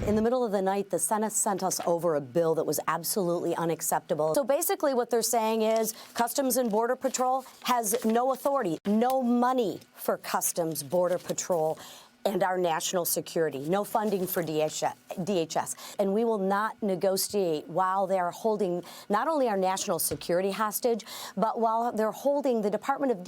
In the middle of the night, the Senate sent us over a bill that was absolutely unacceptable. So basically what they're saying is Customs and Border Patrol has no authority, no money for Customs, Border Patrol, and our national security, no funding for DHS. And we will not negotiate while they're holding not only our national security hostage, but while they're holding the Department of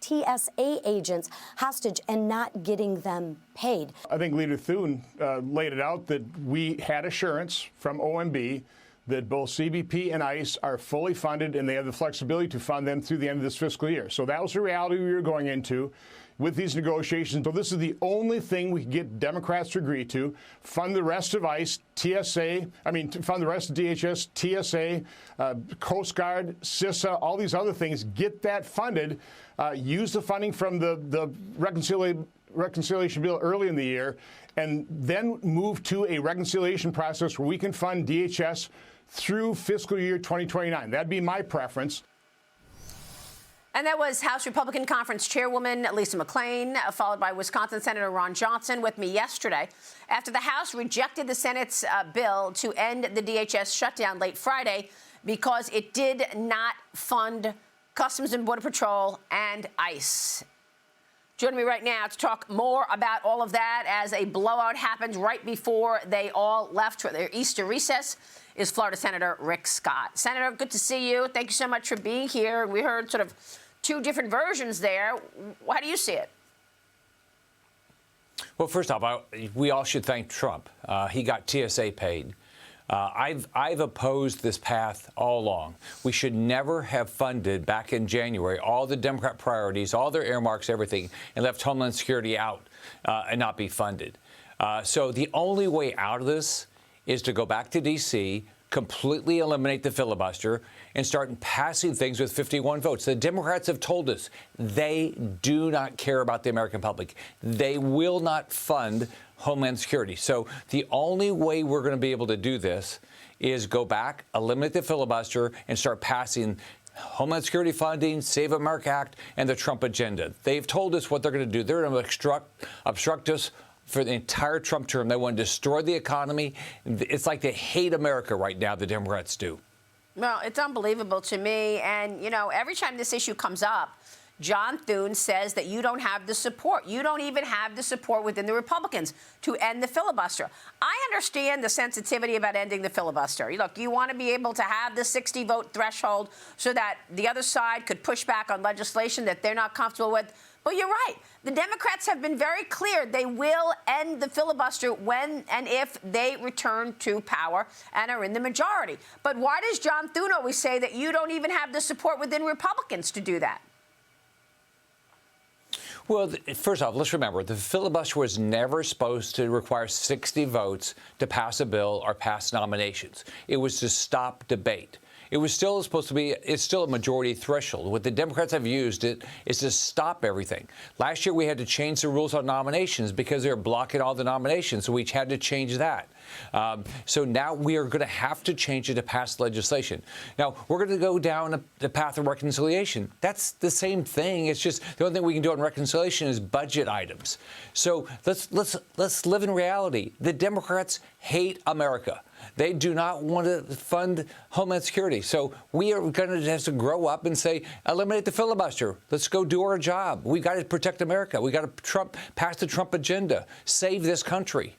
TSA agents hostage and not getting them paid. I think Leader Thune laid it out that we had assurance from OMB that both CBP and ICE are fully funded and they have the flexibility to fund them through the end of this fiscal year. So that was the reality we were going into with these negotiations. So this is the only thing we can get Democrats to agree to: fund the rest of ICE, fund the rest of DHS, TSA, Coast Guard, CISA, all these other things. Get that funded. Use the funding from the reconciliation bill early in the year, and then move to a reconciliation process where we can fund DHS through fiscal year 2029. That'd be my preference. And that was House Republican Conference Chairwoman Lisa McClain, followed by Wisconsin Senator Ron Johnson, with me yesterday after the House rejected the Senate's bill to end the DHS shutdown late Friday because it did not fund Customs and Border Patrol and ICE. Joining me right now to talk more about all of that as a blowout happened right before they all left for their Easter recess is Florida Senator Rick Scott. Senator, good to see you. Thank you so much for being here. We heard sort of two different versions there. How do you see it? Well, first off, we all should thank Trump. He got TSA paid. I've opposed this path all along. We should never have funded back in January all the Democrat priorities, all their earmarks, everything, and left Homeland Security out and not be funded. So the only way out of this is to go back to D.C., completely eliminate the filibuster, and start passing things with 51 votes. The Democrats have told us they do not care about the American public. They will not fund Homeland Security. So the only way we're going to be able to do this is go back, eliminate the filibuster, and start passing Homeland Security funding, Save America Act, and the Trump agenda. They've told us what they're going to do. They're going to obstruct us for the entire Trump term. They want to destroy the economy. It's like they hate America right now, the Democrats do. Well, it's unbelievable to me. And, you know, every time this issue comes up, John Thune says that you don't have the support. You don't even have the support within the Republicans to end the filibuster. I understand the sensitivity about ending the filibuster. Look, you want to be able to have the 60-vote threshold so that the other side could push back on legislation that they're not comfortable with. But you're right. The Democrats have been very clear. They will end the filibuster when and if they return to power and are in the majority. But why does John Thune always say that you don't even have the support within Republicans to do that? Well, first off, let's remember, the filibuster was never supposed to require 60 votes to pass a bill or pass nominations. It was to stop debate. It was still supposed to be, it's still a majority threshold. What the Democrats have used it is to stop everything. Last year, we had to change the rules on nominations because they were blocking all the nominations, so we had to change that. So now we are going to have to change it to pass legislation. Now, we're going to go down the path of reconciliation. That's the same thing. It's just the only thing we can do on reconciliation is budget items. So let's live in reality. The Democrats hate America. They do not want to fund Homeland Security. So we are going to have to grow up and say, eliminate the filibuster. Let's go do our job. We got to protect America. We got to pass the Trump agenda, save this country.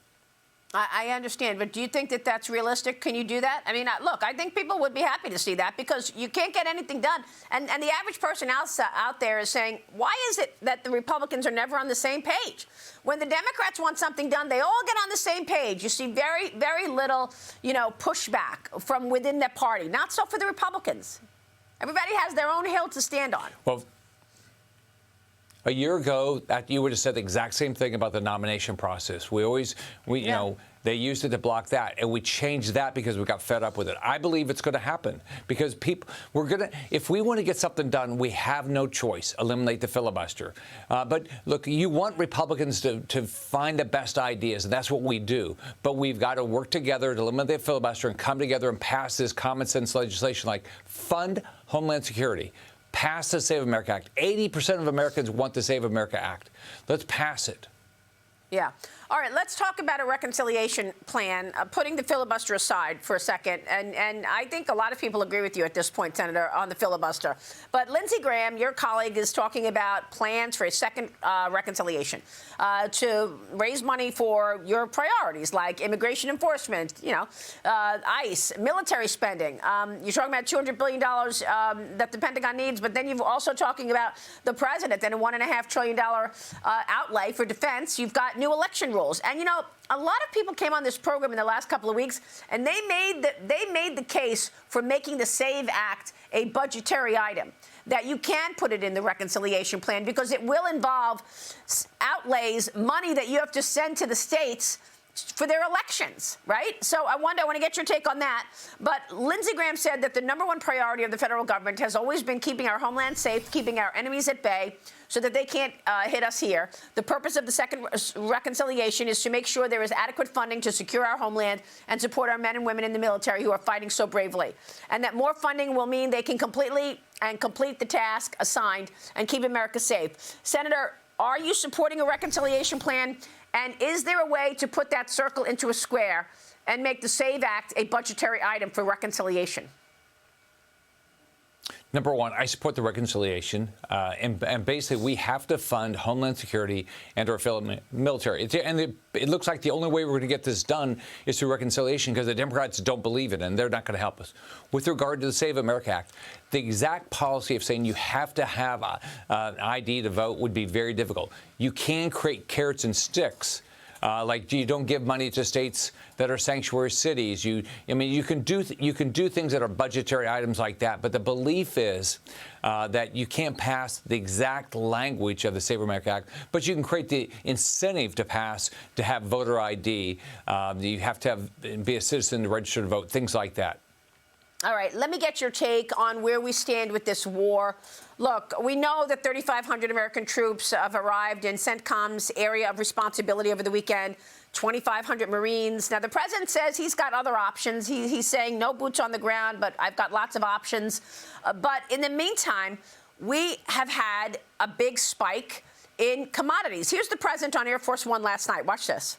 I understand, but do you think that that's realistic? Can you do that? I mean, look, I think people would be happy to see that because you can't get anything done. And the average person out there is saying, why is it that the Republicans are never on the same page? When the Democrats want something done, they all get on the same page. You see very, very little, pushback from within their party. Not so for the Republicans. Everybody has their own hill to stand on. Well, a year ago, you would have said the exact same thing about the nomination process. They used it to block that, and we changed that because we got fed up with it. I believe it's going to happen because if we want to get something done, we have no choice. Eliminate the filibuster. But look, you want Republicans to find the best ideas, and that's what we do. But we've got to work together to eliminate the filibuster and come together and pass this common sense legislation like fund Homeland Security. Pass the Save America Act. 80% of Americans want the Save America Act. Let's pass it. Yeah. All right, let's talk about a reconciliation plan, putting the filibuster aside for a second. And I think a lot of people agree with you at this point, Senator, on the filibuster. But Lindsey Graham, your colleague, is talking about plans for a second reconciliation to raise money for your priorities, like immigration enforcement, ICE, military spending. You're talking about $200 billion that the Pentagon needs, but then you're also talking about the president and a $1.5 trillion outlay for defense. You've got new election rules. And, a lot of people came on this program in the last couple of weeks, and they made the case for making the SAVE Act a budgetary item, that you can put it in the reconciliation plan because it will involve outlays, money that you have to send to the states for their elections, right? So I want to get your take on that. But Lindsey Graham said that the #1 priority of the federal government has always been keeping our homeland safe, keeping our enemies at bay so that they can't hit us here. The purpose of the second reconciliation is to make sure there is adequate funding to secure our homeland and support our men and women in the military who are fighting so bravely. And that more funding will mean they can complete the task assigned and keep America safe. Senator, are you supporting a reconciliation plan? And is there a way to put that circle into a square and make the SAVE Act a budgetary item for reconciliation? Number one, I support the reconciliation, and basically we have to fund Homeland Security and our fellow military. It looks like the only way we're going to get this done is through reconciliation because the Democrats don't believe it, and they're not going to help us. With regard to the Save America Act, the exact policy of saying you have to have an ID to vote would be very difficult. You can create carrots and sticks. Like you don't give money to states that are sanctuary cities. You can do things that are budgetary items like that. But the belief is that you can't pass the exact language of the Save America Act, but you can create the incentive to pass to have voter ID. You have to be a citizen to register to vote. Things like that. All right, let me get your take on where we stand with this war. Look, we know that 3,500 American troops have arrived in CENTCOM's area of responsibility over the weekend, 2,500 Marines. Now, the president says he's got other options. He's saying no boots on the ground, but I've got lots of options. But in the meantime, we have had a big spike in commodities. Here's the president on Air Force One last night. Watch this.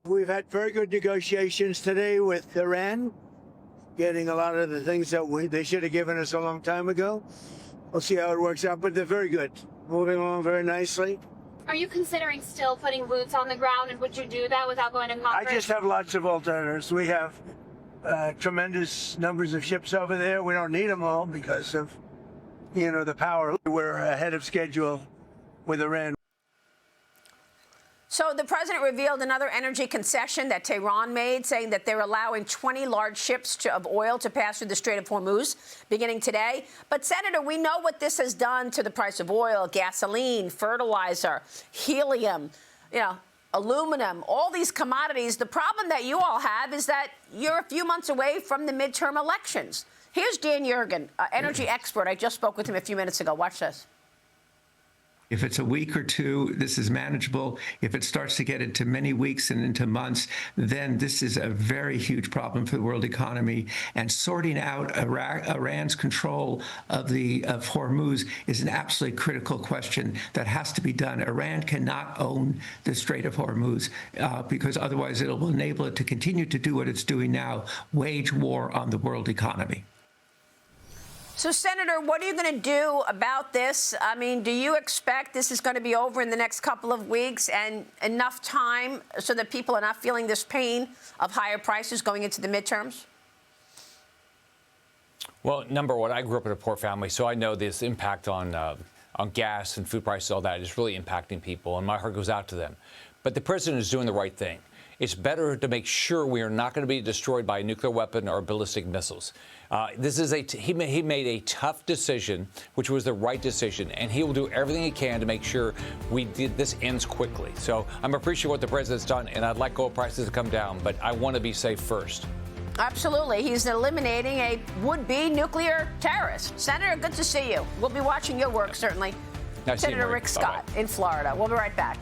We've had very good negotiations today with Iran, getting a lot of the things that they should have given us a long time ago. We'll see how it works out, but they're very good. Moving along very nicely. Are you considering still putting boots on the ground, and would you do that without going to Congress? I just have lots of alternatives. We have tremendous numbers of ships over there. We don't need them all because of, the power. We're ahead of schedule with Iran. So the president revealed another energy concession that Tehran made, saying that they're allowing 20 large ships of oil to pass through the Strait of Hormuz beginning today. But, Senator, we know what this has done to the price of oil, gasoline, fertilizer, helium, aluminum, all these commodities. The problem that you all have is that you're a few months away from the midterm elections. Here's Dan Yergin, energy expert. I just spoke with him a few minutes ago. Watch this. If it's a week or two, this is manageable. If it starts to get into many weeks and into months, then this is a very huge problem for the world economy. And sorting out Iran's control of Hormuz is an absolutely critical question that has to be done. Iran cannot own the Strait of Hormuz because otherwise it will enable it to continue to do what it's doing now, wage war on the world economy. So, Senator, what are you going to do about this? I mean, do you expect this is going to be over in the next couple of weeks and enough time so that people are not feeling this pain of higher prices going into the midterms? Well, number one, I grew up in a poor family, so I know this impact on gas and food prices, all that is really impacting people, and my heart goes out to them. But the president is doing the right thing. It's better to make sure we are not going to be destroyed by a nuclear weapon or ballistic missiles. He made a tough decision, which was the right decision, and he will do everything he can to make sure this ends quickly. So I'm appreciative of what the president's done, and I'd like oil prices to come down, but I want to be safe first. Absolutely. He's eliminating a would-be nuclear terrorist. Senator, good to see you. We'll be watching your work, certainly. Nice Senator Rick Scott in Florida. We'll be right back.